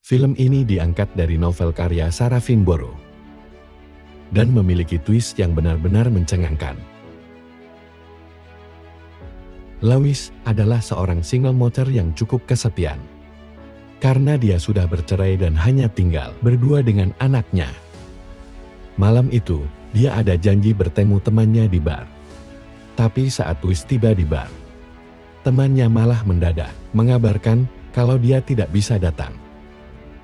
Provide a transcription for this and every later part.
Film ini diangkat dari novel karya Sarah Finborough dan memiliki twist yang benar-benar mencengangkan. Lewis adalah seorang single mother yang cukup kesepian. Karena dia sudah bercerai dan hanya tinggal berdua dengan anaknya. Malam itu, dia ada janji bertemu temannya di bar. Tapi saat Lewis tiba di bar, temannya malah mendadak mengabarkan kalau dia tidak bisa datang.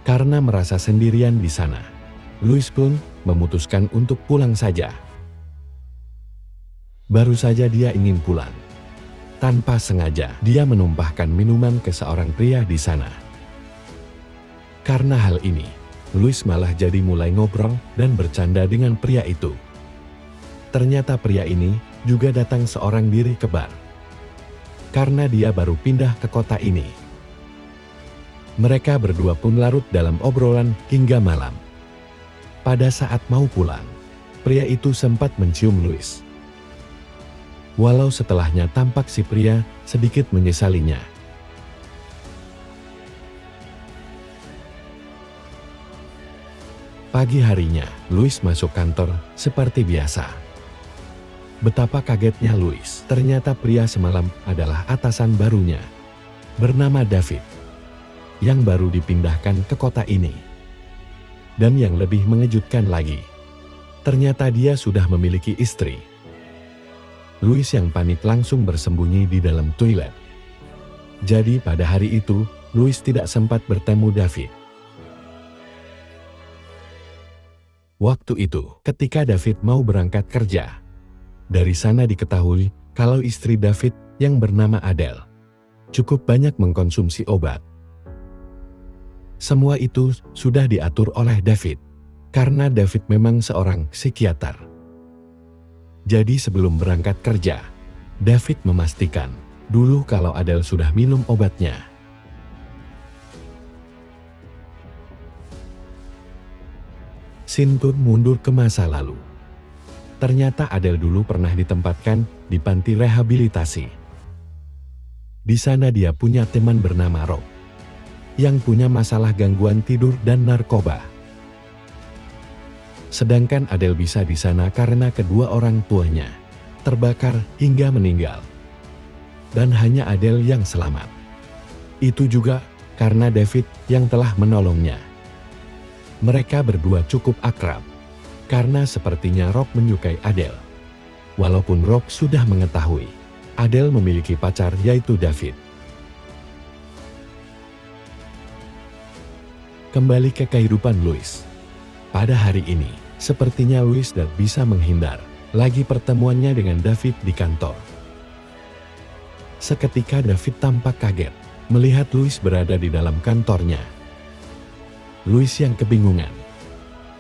Karena merasa sendirian di sana, Lewis pun memutuskan untuk pulang saja. Baru saja dia ingin pulang, tanpa sengaja dia menumpahkan minuman ke seorang pria di sana. Karena hal ini, Lewis malah jadi mulai ngobrol dan bercanda dengan pria itu. Ternyata pria ini juga datang seorang diri ke bar. Karena dia baru pindah ke kota ini. Mereka berdua pun larut dalam obrolan hingga malam. Pada saat mau pulang, pria itu sempat mencium Lewis. Walau setelahnya tampak si pria sedikit menyesalinya. Pagi harinya, Lewis masuk kantor seperti biasa. Betapa kagetnya Lewis, ternyata pria semalam adalah atasan barunya, bernama David, yang baru dipindahkan ke kota ini. Dan yang lebih mengejutkan lagi, ternyata dia sudah memiliki istri. Lewis yang panik langsung bersembunyi di dalam toilet. Jadi pada hari itu, Lewis tidak sempat bertemu David. Waktu itu, ketika David mau berangkat kerja, dari sana diketahui kalau istri David yang bernama Adele cukup banyak mengkonsumsi obat. Semua itu sudah diatur oleh David, karena David memang seorang psikiater. Jadi sebelum berangkat kerja, David memastikan dulu kalau Adele sudah minum obatnya. Scene pun mundur ke masa lalu. Ternyata Adele dulu pernah ditempatkan di panti rehabilitasi. Di sana dia punya teman bernama Rob, yang punya masalah gangguan tidur dan narkoba. Sedangkan Adele bisa di sana karena kedua orang tuanya terbakar hingga meninggal. Dan hanya Adele yang selamat. Itu juga karena David yang telah menolongnya. Mereka berdua cukup akrab, karena sepertinya Rob menyukai Adele. Walaupun Rob sudah mengetahui Adele memiliki pacar yaitu David. Kembali ke kehidupan Lewis. Pada hari ini, sepertinya Lewis tidak bisa menghindar lagi pertemuannya dengan David di kantor. Seketika David tampak kaget melihat Lewis berada di dalam kantornya. Lewis yang kebingungan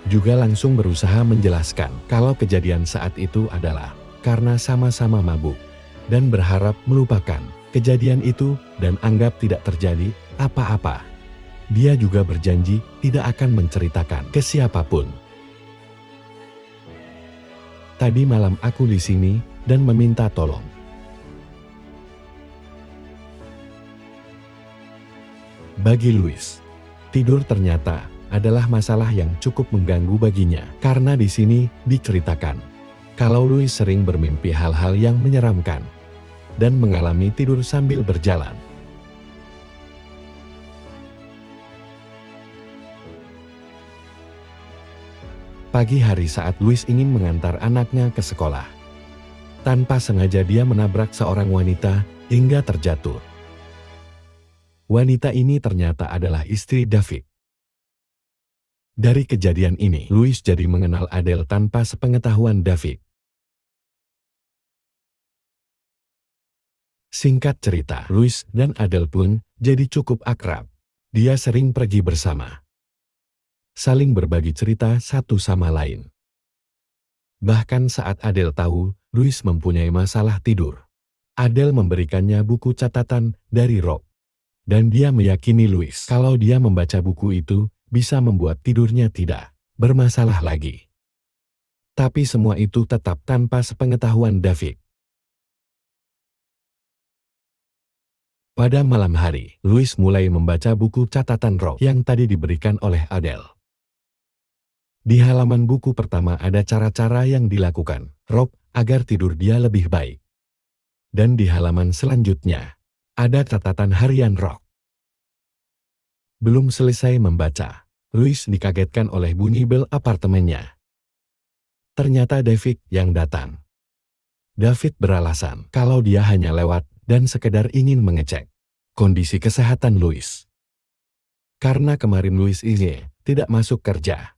juga langsung berusaha menjelaskan kalau kejadian saat itu adalah karena sama-sama mabuk dan berharap melupakan kejadian itu dan anggap tidak terjadi apa-apa. Dia juga berjanji tidak akan menceritakan ke siapapun. Tadi malam aku di sini dan meminta tolong. Bagi Lewis, tidur ternyata adalah masalah yang cukup mengganggu baginya. Karena di sini diceritakan kalau Lewis sering bermimpi hal-hal yang menyeramkan dan mengalami tidur sambil berjalan. Pagi hari saat Lewis ingin mengantar anaknya ke sekolah, tanpa sengaja dia menabrak seorang wanita hingga terjatuh. Wanita ini ternyata adalah istri David. Dari kejadian ini, Lewis jadi mengenal Adele tanpa sepengetahuan David. Singkat cerita, Lewis dan Adele pun jadi cukup akrab. Dia sering pergi bersama, saling berbagi cerita satu sama lain. Bahkan saat Adele tahu Lewis mempunyai masalah tidur, Adele memberikannya buku catatan dari Rob. Dan dia meyakini Lewis kalau dia membaca buku itu bisa membuat tidurnya tidak bermasalah lagi. Tapi semua itu tetap tanpa sepengetahuan David. Pada malam hari, Louis mulai membaca buku catatan Rob yang tadi diberikan oleh Adele. Di halaman buku pertama ada cara-cara yang dilakukan Rob agar tidur dia lebih baik. Dan di halaman selanjutnya, ada catatan harian Rob. Belum selesai membaca, Louis dikagetkan oleh bunyi bel apartemennya. Ternyata David yang datang. David beralasan kalau dia hanya lewat dan sekedar ingin mengecek kondisi kesehatan Louis. Karena kemarin Louis ini tidak masuk kerja.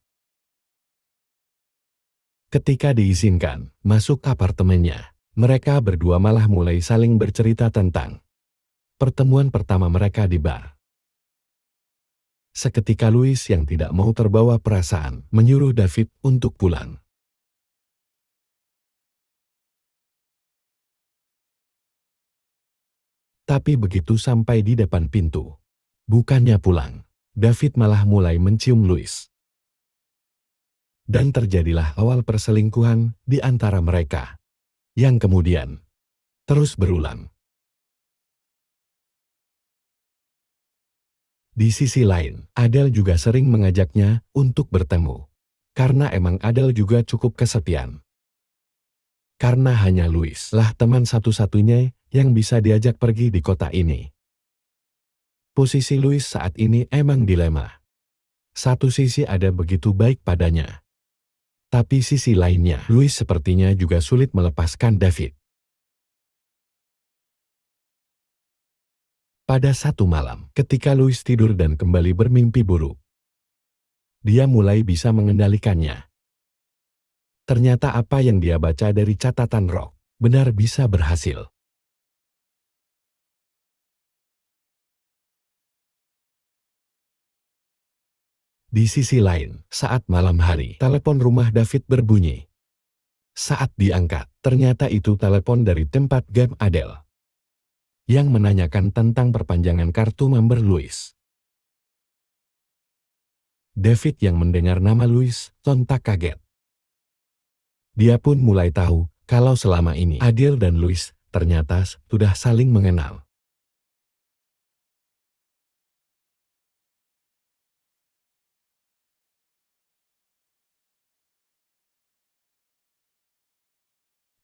Ketika diizinkan masuk apartemennya, mereka berdua malah mulai saling bercerita tentang pertemuan pertama mereka di bar. Seketika Louis yang tidak mau terbawa perasaan menyuruh David untuk pulang. Tapi begitu sampai di depan pintu, bukannya pulang, David malah mulai mencium Louis. Dan terjadilah awal perselingkuhan di antara mereka, yang kemudian terus berulang. Di sisi lain, Adele juga sering mengajaknya untuk bertemu. Karena emang Adele juga cukup kesepian. Karena hanya Louis lah teman satu-satunya yang bisa diajak pergi di kota ini. Posisi Louis saat ini emang dilema. Satu sisi ada begitu baik padanya. Tapi sisi lainnya, Louis sepertinya juga sulit melepaskan David. Pada satu malam, ketika Louis tidur dan kembali bermimpi buruk, dia mulai bisa mengendalikannya. Ternyata apa yang dia baca dari catatan Rob benar bisa berhasil. Di sisi lain, saat malam hari, telepon rumah David berbunyi. Saat diangkat, ternyata itu telepon dari tempat game Adele yang menanyakan tentang perpanjangan kartu member Louis. David yang mendengar nama Louis sontak kaget. Dia pun mulai tahu kalau selama ini Adele dan Louis ternyata sudah saling mengenal.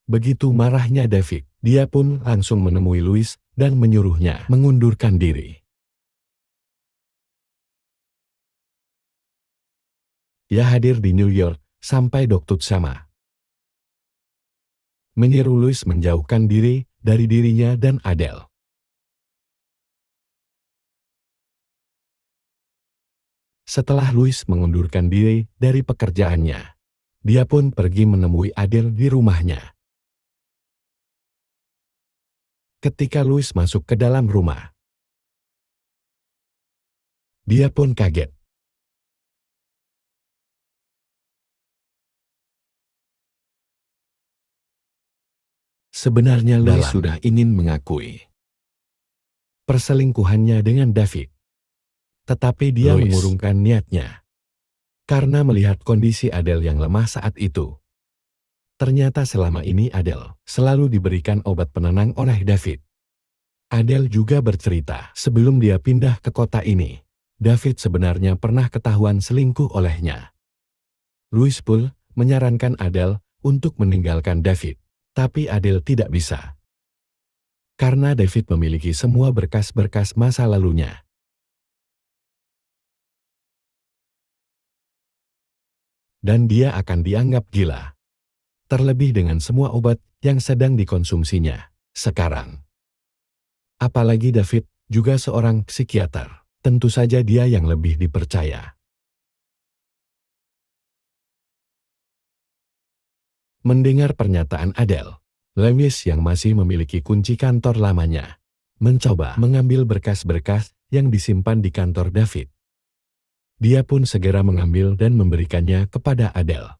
Begitu marahnya David, dia pun langsung menemui Louis dan menyuruhnya mengundurkan diri. Ia hadir di New York sampai Dr. Sama menyuruh Louis menjauhkan diri dari dirinya dan Adele. Setelah Louis mengundurkan diri dari pekerjaannya, dia pun pergi menemui Adele di rumahnya. Ketika Louis masuk ke dalam rumah, dia pun kaget. Sebenarnya Louis sudah ingin mengakui perselingkuhannya dengan David. Tetapi dia mengurungkan niatnya. Karena melihat kondisi Adele yang lemah saat itu. Ternyata selama ini Adele selalu diberikan obat penenang oleh David. Adele juga bercerita sebelum dia pindah ke kota ini, David sebenarnya pernah ketahuan selingkuh olehnya. Louis pun menyarankan Adele untuk meninggalkan David. Tapi Adele tidak bisa. Karena David memiliki semua berkas-berkas masa lalunya. Dan dia akan dianggap gila. Terlebih dengan semua obat yang sedang dikonsumsinya sekarang. Apalagi David juga seorang psikiater. Tentu saja dia yang lebih dipercaya. Mendengar pernyataan Adele, Louis yang masih memiliki kunci kantor lamanya, mencoba mengambil berkas-berkas yang disimpan di kantor David. Dia pun segera mengambil dan memberikannya kepada Adele.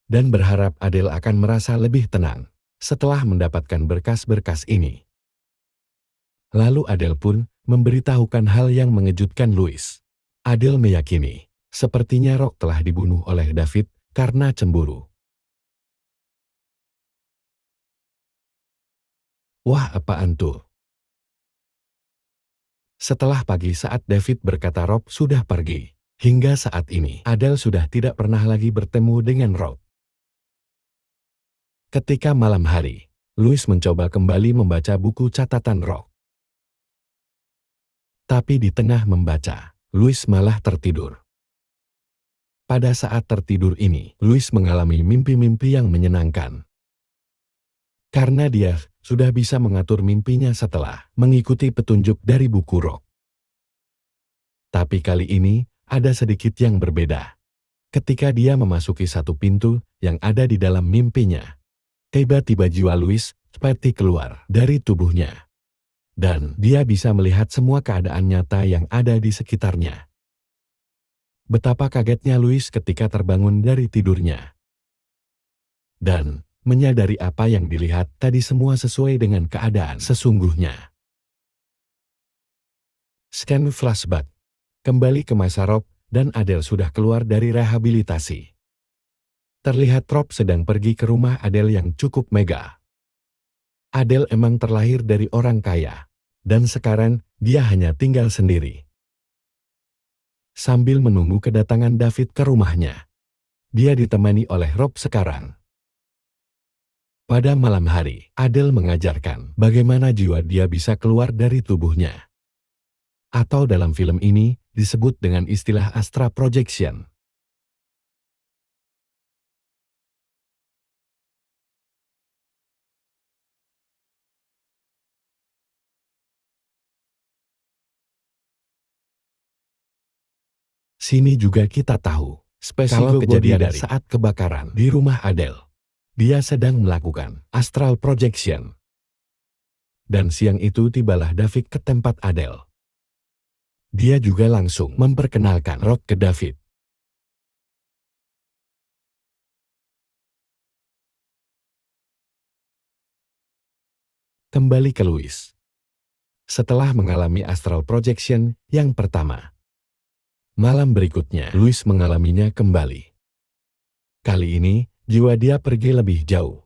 Dan berharap Adele akan merasa lebih tenang setelah mendapatkan berkas-berkas ini. Lalu Adele pun memberitahukan hal yang mengejutkan Louis. Adele meyakini, sepertinya Rock telah dibunuh oleh David karena cemburu. Wah, apaan tuh? Setelah pagi saat David berkata Rob sudah pergi, hingga saat ini Adele sudah tidak pernah lagi bertemu dengan Rob. Ketika malam hari, Louis mencoba kembali membaca buku catatan Rob. Tapi di tengah membaca, Louis malah tertidur. Pada saat tertidur ini, Louis mengalami mimpi-mimpi yang menyenangkan. Karena dia sudah bisa mengatur mimpinya setelah mengikuti petunjuk dari buku Rob. Tapi kali ini, ada sedikit yang berbeda. Ketika dia memasuki satu pintu yang ada di dalam mimpinya, tiba-tiba jiwa Louis seperti keluar dari tubuhnya. Dan dia bisa melihat semua keadaan nyata yang ada di sekitarnya. Betapa kagetnya Louis ketika terbangun dari tidurnya. Dan menyadari apa yang dilihat tadi semua sesuai dengan keadaan sesungguhnya. Scan flashback. Kembali ke masa Rob dan Adele sudah keluar dari rehabilitasi. Terlihat Rob sedang pergi ke rumah Adele yang cukup megah. Adele emang terlahir dari orang kaya, dan sekarang dia hanya tinggal sendiri. Sambil menunggu kedatangan David ke rumahnya, dia ditemani oleh Rob sekarang. Pada malam hari, Adele mengajarkan bagaimana jiwa dia bisa keluar dari tubuhnya. Atau dalam film ini, disebut dengan istilah astral projection. Sini juga kita tahu, kalau kejadian saat kebakaran di rumah Adele, dia sedang melakukan astral projection. Dan siang itu tibalah David ke tempat Adele. Dia juga langsung memperkenalkan Rob ke David. Kembali ke Louis. Setelah mengalami astral projection yang pertama, malam berikutnya Louis mengalaminya kembali. Kali ini, jiwa dia pergi lebih jauh.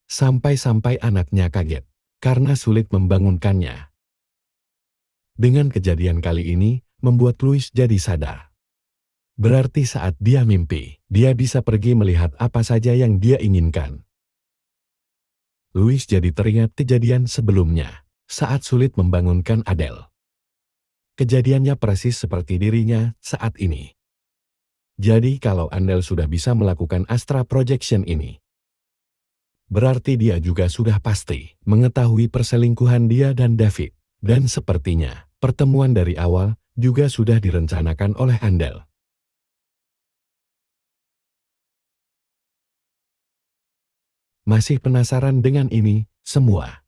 Sampai-sampai anaknya kaget, karena sulit membangunkannya. Dengan kejadian kali ini, membuat Louis jadi sadar. Berarti saat dia mimpi, dia bisa pergi melihat apa saja yang dia inginkan. Louis jadi teringat kejadian sebelumnya, saat sulit membangunkan Adele. Kejadiannya persis seperti dirinya saat ini. Jadi kalau Adele sudah bisa melakukan astral projection ini, berarti dia juga sudah pasti mengetahui perselingkuhan dia dan David. Dan sepertinya, pertemuan dari awal juga sudah direncanakan oleh Adele. Masih penasaran dengan ini semua?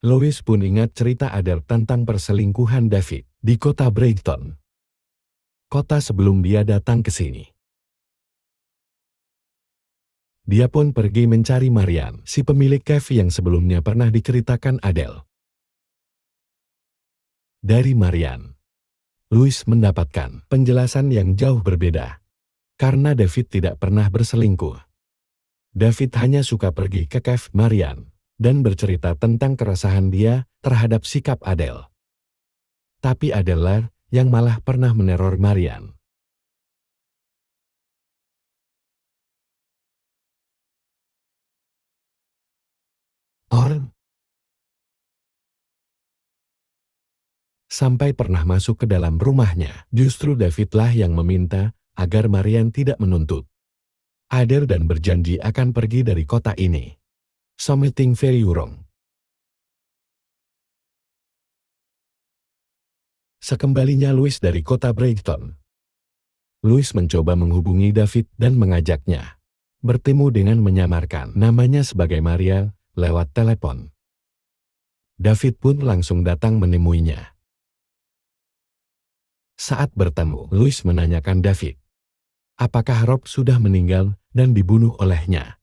Louis pun ingat cerita Adele tentang perselingkuhan David di kota Brighton. Kota sebelum dia datang ke sini. Dia pun pergi mencari Marian, si pemilik cafe yang sebelumnya pernah diceritakan Adele. Dari Marian, Louis mendapatkan penjelasan yang jauh berbeda. Karena David tidak pernah berselingkuh. David hanya suka pergi ke cafe Marian dan bercerita tentang keresahan dia terhadap sikap Adele. Tapi Adele yang malah pernah meneror Marian. Sampai pernah masuk ke dalam rumahnya, justru Davidlah yang meminta agar Marian tidak menuntut Adele dan berjanji akan pergi dari kota ini. Something very wrong. Sekembalinya Louis dari kota Brighton, Louis mencoba menghubungi David dan mengajaknya bertemu dengan menyamarkan namanya sebagai Maria lewat telepon. David pun langsung datang menemuinya. Saat bertemu, Louis menanyakan David, apakah Rob sudah meninggal dan dibunuh olehnya.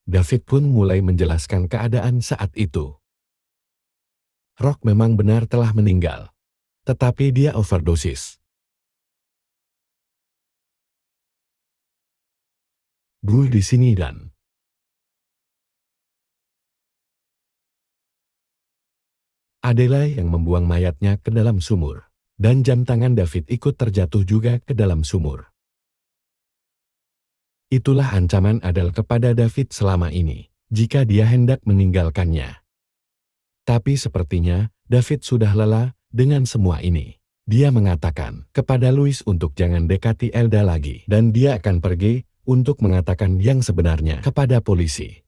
David pun mulai menjelaskan keadaan saat itu. Rob memang benar telah meninggal, tetapi dia overdosis. Gue di sini dan Adela yang membuang mayatnya ke dalam sumur. Dan jam tangan David ikut terjatuh juga ke dalam sumur. Itulah ancaman Adele kepada David selama ini, jika dia hendak meninggalkannya. Tapi sepertinya, David sudah lelah dengan semua ini. Dia mengatakan kepada Louis untuk jangan dekati Elda lagi, dan dia akan pergi untuk mengatakan yang sebenarnya kepada polisi.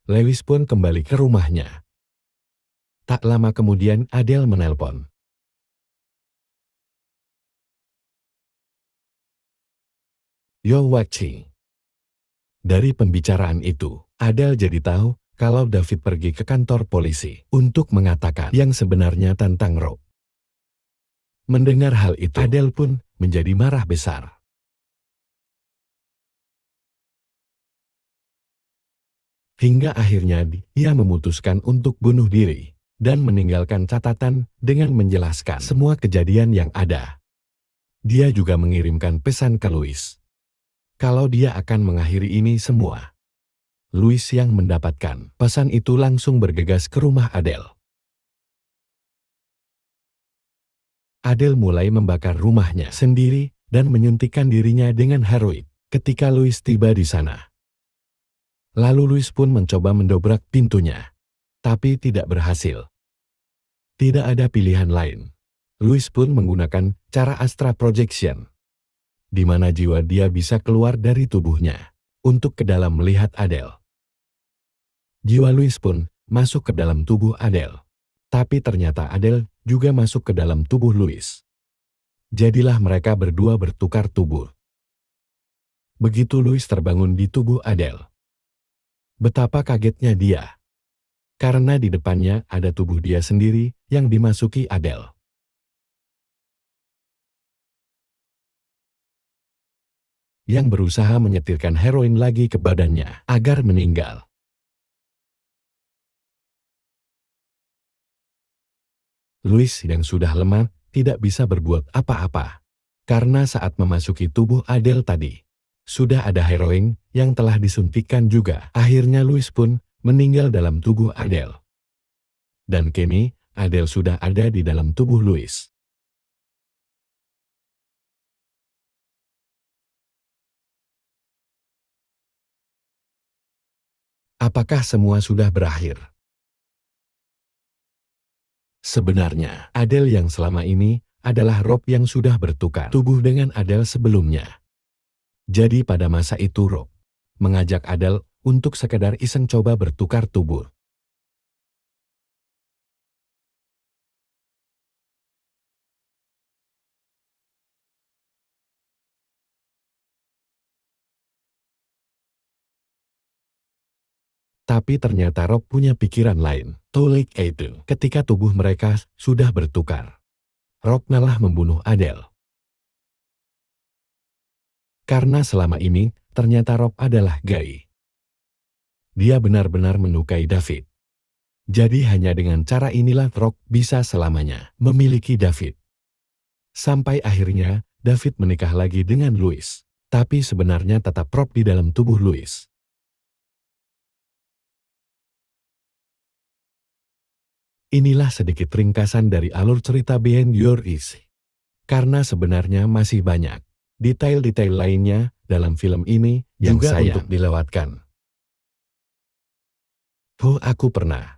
Lewis pun kembali ke rumahnya. Tak lama kemudian Adele menelpon. Yo watching. Dari pembicaraan itu, Adele jadi tahu kalau David pergi ke kantor polisi untuk mengatakan yang sebenarnya tentang Rob. Mendengar hal itu, Adele pun menjadi marah besar. Hingga akhirnya dia memutuskan untuk bunuh diri dan meninggalkan catatan dengan menjelaskan semua kejadian yang ada. Dia juga mengirimkan pesan ke Louis kalau dia akan mengakhiri ini semua. Louis yang mendapatkan pesan itu langsung bergegas ke rumah Adele. Adele mulai membakar rumahnya sendiri dan menyuntikkan dirinya dengan heroin ketika Louis tiba di sana. Lalu Louis pun mencoba mendobrak pintunya, tapi tidak berhasil. Tidak ada pilihan lain. Louis pun menggunakan cara Astra Projection, di mana jiwa dia bisa keluar dari tubuhnya untuk ke dalam melihat Adele. Jiwa Louis pun masuk ke dalam tubuh Adele. Tapi ternyata Adele juga masuk ke dalam tubuh Louis. Jadilah mereka berdua bertukar tubuh. Begitu Louis terbangun di tubuh Adele, betapa kagetnya dia. Karena di depannya ada tubuh dia sendiri yang dimasuki Adele. Yang berusaha menyetirkan heroin lagi ke badannya agar meninggal. Louis yang sudah lemah tidak bisa berbuat apa-apa. Karena saat memasuki tubuh Adele tadi, sudah ada heroin yang telah disuntikkan juga. Akhirnya Louis pun meninggal dalam tubuh Adele. Dan kini, Adele sudah ada di dalam tubuh Louis. Apakah semua sudah berakhir? Sebenarnya, Adele yang selama ini adalah Rob yang sudah bertukar tubuh dengan Adele sebelumnya. Jadi pada masa itu Rob mengajak Adele untuk sekedar iseng coba bertukar tubuh. Tapi ternyata Rob punya pikiran lain. Tolik itu, ketika tubuh mereka sudah bertukar, Rob malah membunuh Adele. Karena selama ini, ternyata Rob adalah gay. Dia benar-benar menyukai David. Jadi hanya dengan cara inilah Rob bisa selamanya memiliki David. Sampai akhirnya, David menikah lagi dengan Louis. Tapi sebenarnya tetap Rob di dalam tubuh Louis. Inilah sedikit ringkasan dari alur cerita Behind Your Eyes. Karena sebenarnya masih banyak detail-detail lainnya dalam film ini yang juga sayang untuk dilewatkan. Oh, aku pernah